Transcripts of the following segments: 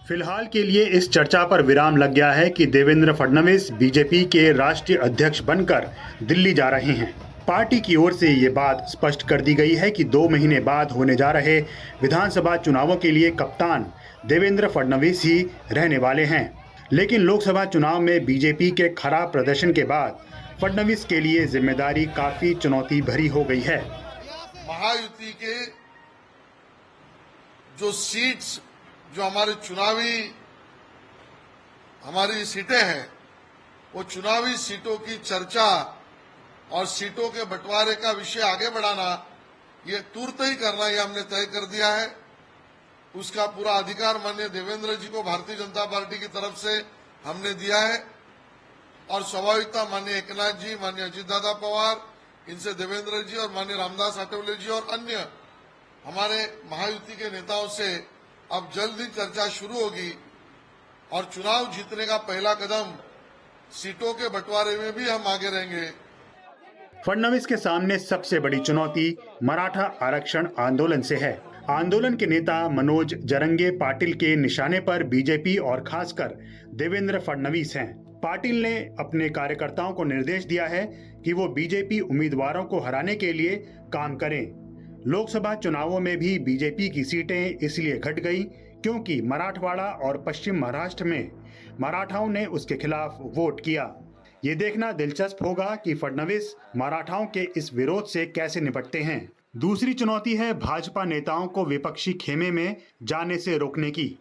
फिलहाल के लिए इस चर्चा पर विराम लग गया है कि देवेंद्र फडणवीस बीजेपी के राष्ट्रीय अध्यक्ष बनकर दिल्ली जा रहे हैं। पार्टी की ओर से ये बात स्पष्ट कर दी गई है कि 2 महीने बाद होने जा रहे विधानसभा चुनावों के लिए कप्तान देवेंद्र फडणवीस ही रहने वाले हैं। लेकिन लोकसभा चुनाव में बीजेपी के खराब प्रदर्शन के बाद फडणवीस के लिए जिम्मेदारी काफी चुनौती भरी हो गई है। महायुति के जो सीट्स, जो हमारी सीटें हैं, वो चुनावी सीटों की चर्चा और सीटों के बंटवारे का विषय आगे बढ़ाना, ये तुरंत ही करना, ये हमने तय कर दिया है। उसका पूरा अधिकार माननीय देवेंद्र जी को भारतीय जनता पार्टी की तरफ से हमने दिया है और स्वाभाविकता माननीय एकनाथ जी, माननीय अजित दादा पवार, इनसे देवेंद्र जी और माननीय रामदास आठवले जी और अन्य हमारे महायुति के नेताओं से अब जल्द ही चर्चा शुरू होगी और चुनाव जीतने का पहला कदम सीटों के बंटवारे में भी हम आगे रहेंगे। फडणवीस के सामने सबसे बड़ी चुनौती मराठा आरक्षण आंदोलन से है। आंदोलन के नेता मनोज जरंगे पाटिल के निशाने पर बीजेपी और खासकर देवेंद्र फडणवीस हैं। पाटिल ने अपने कार्यकर्ताओं को निर्देश दिया है कि वो बीजेपी उम्मीदवारों को हराने के लिए काम करें। लोकसभा चुनावों में भी बीजेपी की सीटें इसलिए घट गई क्योंकि मराठवाड़ा और पश्चिम महाराष्ट्र में मराठाओं ने उसके खिलाफ वोट किया। ये देखना दिलचस्प होगा कि फडणवीस मराठाओं के इस विरोध से कैसे निपटते हैं। दूसरी चुनौती है भाजपा नेताओं को विपक्षी खेमे में जाने से रोकने की।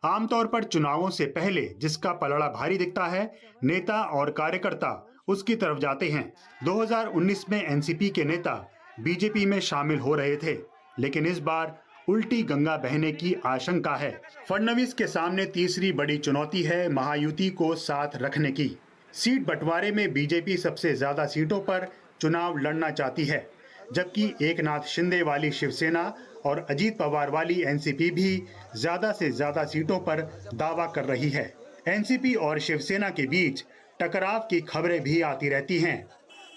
आमतौर पर चुनावों से पहले जिसका पलड़ा भारी दिखता है, नेता और कार्यकर्ता उसकी तरफ जाते हैं। 2019 में एनसीपी के नेता बीजेपी में शामिल हो रहे थे, लेकिन इस बार उल्टी गंगा बहने की आशंका है। फडणवीस के सामने तीसरी बड़ी चुनौती है महायुति को साथ रखने की। सीट बंटवारे में बीजेपी सबसे ज्यादा सीटों पर चुनाव लड़ना चाहती है, जबकि एकनाथ शिंदे वाली शिवसेना और अजीत पवार वाली एनसीपी भी ज्यादा से ज्यादा सीटों पर दावा कर रही है। एनसीपी और शिवसेना के बीच टकराव की खबरें भी आती रहती हैं।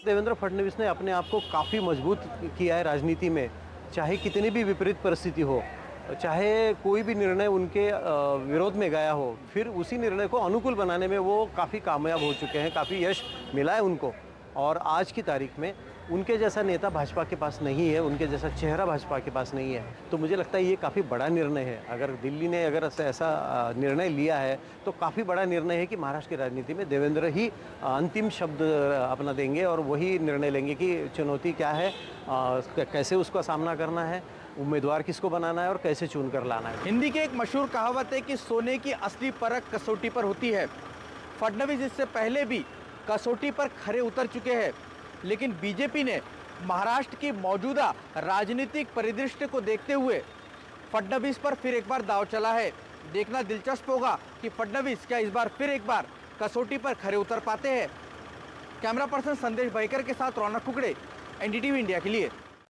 देवेंद्र फडणवीस ने अपने आप को काफ़ी मजबूत किया है राजनीति में, चाहे कितनी भी विपरीत परिस्थिति हो, चाहे कोई भी निर्णय उनके विरोध में गया हो, फिर उसी निर्णय को अनुकूल बनाने में वो काफ़ी कामयाब हो चुके हैं, काफ़ी यश मिला है उनको। और आज की तारीख में उनके जैसा नेता भाजपा के पास नहीं है, उनके जैसा चेहरा भाजपा के पास नहीं है। तो मुझे लगता है ये काफ़ी बड़ा निर्णय है। अगर दिल्ली ने अगर ऐसा निर्णय लिया है तो काफ़ी बड़ा निर्णय है कि महाराष्ट्र की राजनीति में देवेंद्र ही अंतिम शब्द अपना देंगे और वही निर्णय लेंगे कि चुनौती क्या है, कैसे उसका सामना करना है, उम्मीदवार किसको बनाना है और कैसे चुन कर लाना है। हिंदी की एक मशहूर कहावत है कि सोने की असली परख कसौटी पर होती है। फडणवीस इससे पहले भी कसौटी पर खरे उतर चुके हैं, लेकिन बीजेपी ने महाराष्ट्र की मौजूदा राजनीतिक परिदृश्य को देखते हुए फडणवीस पर फिर एक बार दांव चला है। देखना दिलचस्प होगा कि फडणवीस क्या इस बार फिर एक बार कसौटी पर खरे उतर पाते हैं। कैमरा पर्सन संदेश भाईकर के साथ रौनक कुकड़े, एनडीटीवी इंडिया के लिए।